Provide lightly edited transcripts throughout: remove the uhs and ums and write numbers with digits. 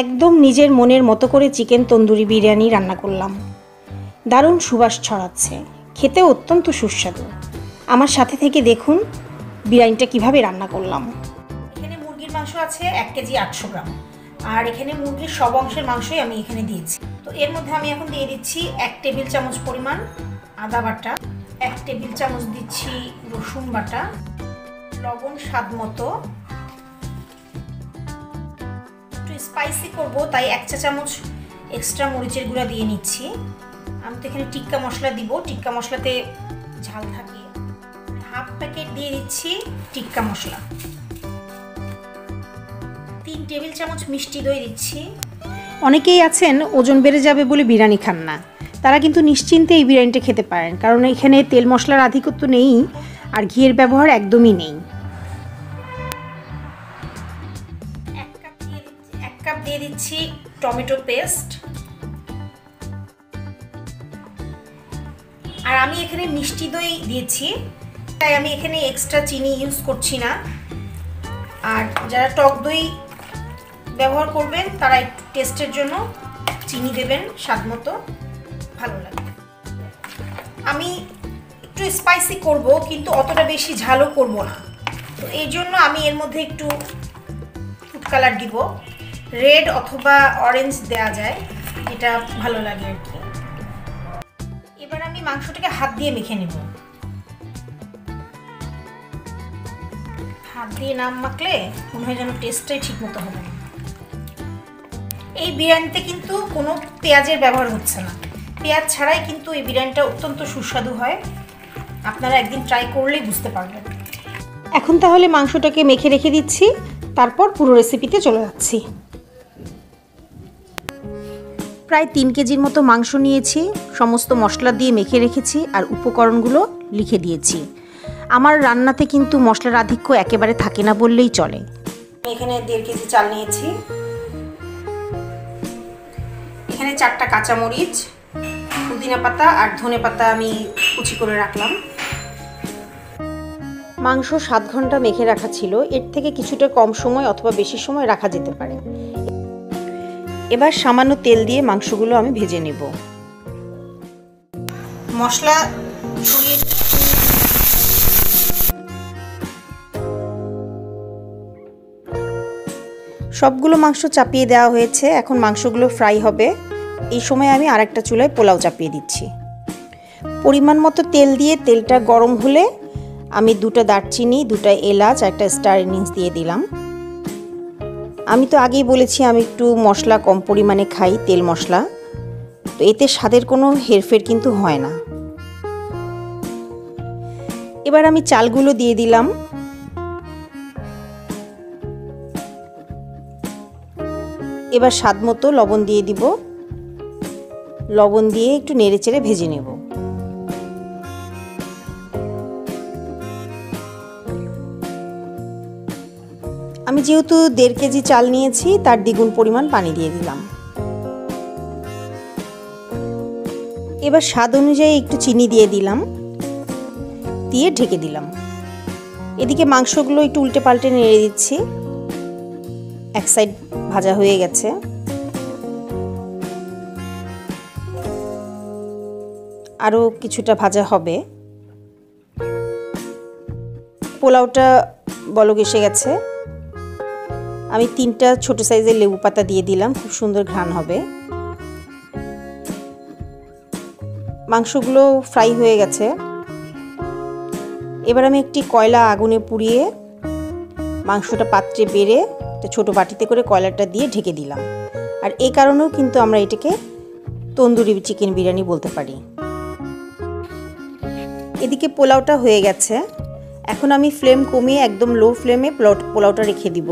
একদম নিজের মনের মতো করে চিকেন তন্দুরি বিরিয়ানি রান্না করলাম। দারুণ সুবাস ছড়াচ্ছে, খেতে অত্যন্ত সুস্বাদু। আমার সাথে থেকে দেখুন বিরিয়ানিটা কিভাবে রান্না করলাম। এখানে মুরগির মাংস আছে 1 কেজি 800 গ্রাম, আর এখানে মুরগির সব অংশের মাংসই আমি এখানে দিয়েছি। তো এর মধ্যে আমি এখন দিয়ে দিচ্ছি 1 টেবিল চামচ পরিমাণ আদা বাটা, 1 টেবিল চামচ দিচ্ছি রসুন বাটা, লবণ স্বাদ মতো। স্পাইসি করব তাই 1 চা চামচ এক্সট্রা মরিচের গুঁড়া দিয়ে নিচ্ছি। আমি তো এখানে টিক্কা মশলা দিব, টিক্কা মশলাতে ঝাল থাকে। হাফ প্যাকেট দিয়ে দিচ্ছি টিক্কা মশলা। 3 টেবিল চামচ মিষ্টি দই দিচ্ছি। অনেকেই আছেন ওজন বেড়ে যাবে বলে বিরিয়ানি খান না, তারা কিন্তু নিশ্চিন্তে এই বিরিয়ানিটা খেতে পারেন, কারণ এখানে তেল মশলার আধিক্য নেই আর ঘিয়ের ব্যবহার একদমই নেই। 1 কাপ দিয়ে দিচ্ছি টমেটো পেস্ট। আর আমি এখানে মিষ্টি দই দিয়েছি, তাই আমি এখানে এক্সট্রা চিনি ইউজ করছি না। আর যারা টক দই ব্যবহার করবেন তারা একটু টেস্টের জন্য চিনি দেবেন স্বাদ মতো, ভালো লাগবে। আমি একটু স্পাইসি করব, কিন্তু অতটা বেশি ঝালও করব না। তো এই জন্য আমি এর মধ্যে একটু ফুড কালার দিব, রেড অথবা অরেঞ্জ দেওয়া যায়, এটা ভালো লাগে আর কি। এবার আমি মাংসটাকে হাত দিয়ে মেখে নেব। হাত দিয়ে না মাখলে মনে হয় যেন টেস্টটাই ঠিক মতো হবে না। এই বিরিয়ানিতে কিন্তু কোনো পেঁয়াজের ব্যবহার হচ্ছে না, পেঁয়াজ ছাড়াই কিন্তু এই বিরিয়ানিটা অত্যন্ত সুস্বাদু হয়। আপনারা একদিন ট্রাই করলেই বুঝতে পারবেন। এখন তাহলে মাংসটাকে মেখে রেখে দিচ্ছি, তারপর পুরো রেসিপিতে চলে যাচ্ছি। প্রায় 3 কেজির মতো মাংস নিয়েছি, সমস্ত মশলা দিয়ে মেখে রেখেছি আর উপকরণগুলো লিখে দিয়েছি। আমার রান্নাতে কিন্তু মশলার আধিক্য একেবারে থাকে না বললেই চলে। আমি এখানে 1.5 কেজি চাল নিয়েছি। এখানে 4টা কাঁচামরিচ, পুদিনা পাতা আর ধনে পাতা আমি কুচি করে রাখলাম। মাংস 7 ঘন্টা মেখে রাখা ছিল, এর থেকে কিছুটা কম সময় অথবা বেশি সময় রাখা যেতে পারে। এবার সামান্য তেল দিয়ে মাংসগুলো আমি ভেজে নেব। মশলা ছড়িয়ে সবগুলো মাংস চাপিয়ে দেওয়া হয়েছে, এখন মাংসগুলো ফ্রাই হবে। এই সময় আমি আরেকটা চুলায় পোলাও চাপিয়ে দিচ্ছি। পরিমাণ মতো তেল দিয়ে তেলটা গরম হলে আমি 2টা দারচিনি, 2টা এলাচ, 1টা স্টার এনিস দিয়ে দিলাম। আমি তো আগেই বলেছি আমি একটু মশলা কম পরিমাণে খাই, তেল মশলা, তো এতে স্বাদের কোনো হেরফের কিন্তু হয় না। এবার আমি চালগুলো দিয়ে দিলাম। এবার স্বাদ মতো লবণ দিয়ে দিব, লবণ দিয়ে একটু নেড়েচেড়ে ভেজে নেব। আমি যেহেতু 1.5 কেজি চাল নিয়েছি, তার দ্বিগুণ পরিমাণ পানি দিয়ে দিলাম। এবার স্বাদ অনুযায়ী একটু চিনি দিয়ে দিলাম, দিয়ে ঢেকে দিলাম। এদিকে মাংসগুলো একটু উল্টে পাল্টে নেড়ে দিচ্ছি। এক সাইড ভাজা হয়ে গেছে, আরও কিছুটা ভাজা হবে। পোলাওটা বলক এসে গেছে। আমি 3টা ছোট সাইজের লেবু পাতা দিয়ে দিলাম, খুব সুন্দর ঘ্রাণ হবে। মাংসগুলো ফ্রাই হয়ে গেছে। এবার আমি একটি কয়লা আগুনে পুড়িয়ে মাংসটা পাত্রে বেড়ে একটা ছোট বাটিতে করে কয়লাটা দিয়ে ঢেকে দিলাম। আর এই কারণেও কিন্তু আমরা এটাকে তন্দুরি চিকেন বিরিয়ানি বলতে পারি। এদিকে পোলাওটা হয়ে গেছে। এখন আমি ফ্লেম কমিয়ে একদম লো ফ্লেমে পোলাওটা রেখে দিব।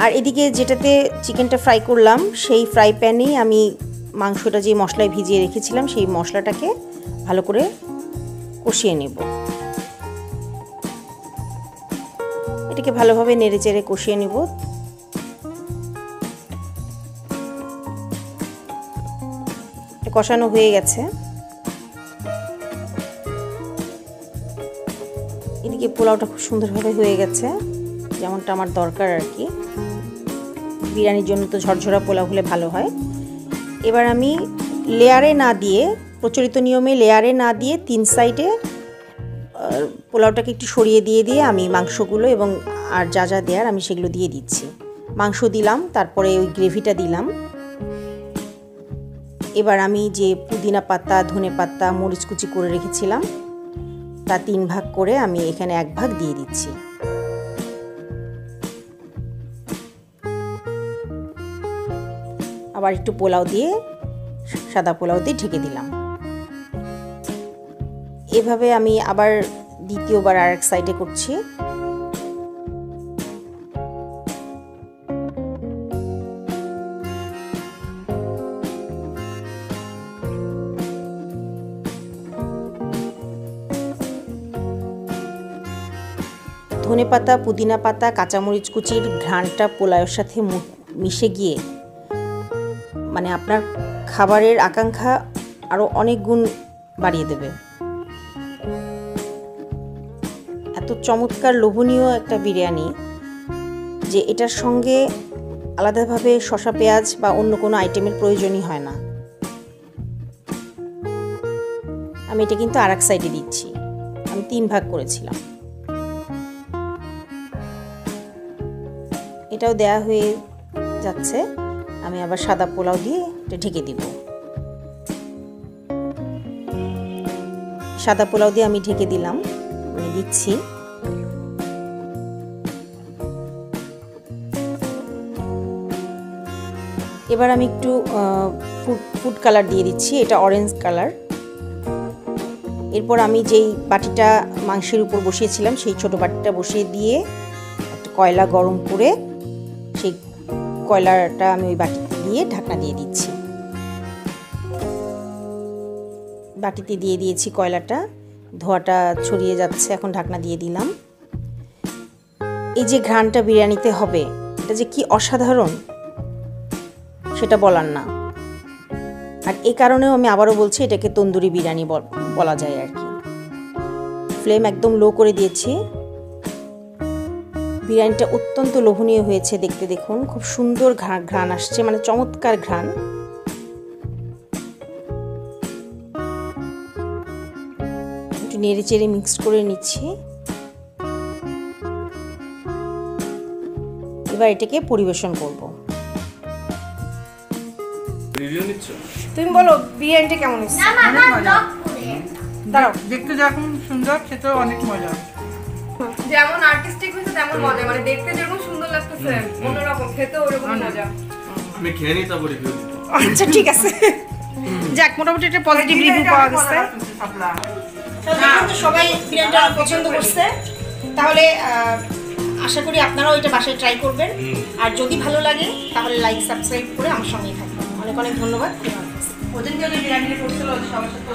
আর এদিকে যেটাতে চিকেনটা ফ্রাই করলাম, সেই ফ্রাই প্যানেই আমি মাংসটা যে মশলায় ভিজিয়ে রেখেছিলাম সেই মশলাটাকে ভালো করে কষিয়ে নেব। এটাকে ভালোভাবে নেড়েচেড়ে কষিয়ে নেব। কষানো হয়ে গেছে। এদিকে পোলাওটা খুব সুন্দরভাবে হয়ে গেছে, যেমনটা আমার দরকার আর কি। বিরিয়ানির জন্য তো ঝরঝরা পোলাও হলে ভালো হয়। এবার আমি লেয়ারে না দিয়ে, প্রচলিত নিয়মে লেয়ারে না দিয়ে 3 সাইডে পোলাওটাকে একটু সরিয়ে দিয়ে আমি মাংসগুলো এবং আর যা যা দেওয়ার আমি সেগুলো দিয়ে দিচ্ছি। মাংস দিলাম, তারপরে ওই গ্রেভিটা দিলাম। এবার আমি যে পুদিনা পাতা, ধনে পাতা, মরিচ কুচি করে রেখেছিলাম তা 3 ভাগ করে আমি এখানে 1 ভাগ দিয়ে দিচ্ছি। আবার একটু পোলাও দিয়ে, সাদা পোলাও দিয়ে ঢেকে দিলাম। এভাবে আমি আবার দ্বিতীয়বার আরেক সাইডে করছি। ধনেপাতা, পুদিনা পাতা, কাঁচামরিচ কুচির ঘ্রাণটা পোলাওয়ের সাথে মিশে গিয়ে মানে আপনার খাবারের আকাঙ্ক্ষা আরও অনেক গুণ বাড়িয়ে দেবে। এত চমৎকার লোভনীয় একটা বিরিয়ানি যে এটার সঙ্গে আলাদাভাবে শসা পেঁয়াজ বা অন্য কোনো আইটেমের প্রয়োজনই হয় না। আমি এটা কিন্তু আরেক সাইডে দিচ্ছি, আমি 3 ভাগ করেছিলাম। এটাও দেয়া হয়ে যাচ্ছে, আমি আবার সাদা পোলাও দিয়ে এটা ঢেকে দিব। সাদা পোলাও দিয়ে আমি ঢেকে দিলাম, আমি দিচ্ছি। এবার আমি একটু ফুড কালার দিয়ে দিচ্ছি, এটা অরেঞ্জ কালার। এরপর আমি যেই বাটিটা মাংসের উপর বসিয়েছিলাম সেই ছোট বাটিটা বসিয়ে দিয়ে একটা কয়লা গরম করে সেই কয়লাটা আমি ওই বাটিতে দিয়ে ঢাকনা দিয়ে দিচ্ছি। বাটিতে দিয়ে দিয়েছি কয়লাটা, ধোঁয়াটা ছড়িয়ে যাচ্ছে, এখন ঢাকনা দিয়ে দিলাম। এই যে ঘ্রাণটা বিরিয়ানিতে হবে, এটা যে কি অসাধারণ সেটা বলার না। আর এই কারণেও আমি আবারও বলছি এটাকে তন্দুরি বিরিয়ানি বলা যায় আর কি। ফ্লেম একদম লো করে দিয়েছি। বিরিয়ানিটা অত্যন্ত লোভনীয় হয়েছে দেখতে, দেখুন খুব সুন্দর ঘ্রাণ আসছে, মানে চমৎকার ঘ্রাণ। একটু নেড়ে চেড়ে মিক্স করে নিচ্ছি। এবার এটাকে পরিবেশন করব। তুমি বলো বিরিয়ানিটা কেমন হয়েছে? দাঁড়াও, দেখতে যেরকম সুন্দর খেতেও অনেক মজা। যেমন আর্টিস্টিক হয়েছে তেমন মজা, মানে দেখতে যেরকম সুন্দর লাগতেছে অন্যরকম, খেতেও ওরকম মজা। আমি খেয়ে নিই তারপরে রিভিউ দিব। আচ্ছা ঠিক আছে, যাক মোটামুটি একটা পজিটিভ রিভিউ পাওয়া গেছে। সবাই বিরিয়ানিটা পছন্দ করছে, তাহলে আশা করি আপনারাও এটা বাসায় ট্রাই করবেন। আর যদি ভালো লাগে তাহলে লাইক সাবস্ক্রাইব করে আমার সঙ্গেই থাকবেন। অনেক অনেক ধন্যবাদ। ওদিনকে বিরিয়ানি করছিল সবার সাথে।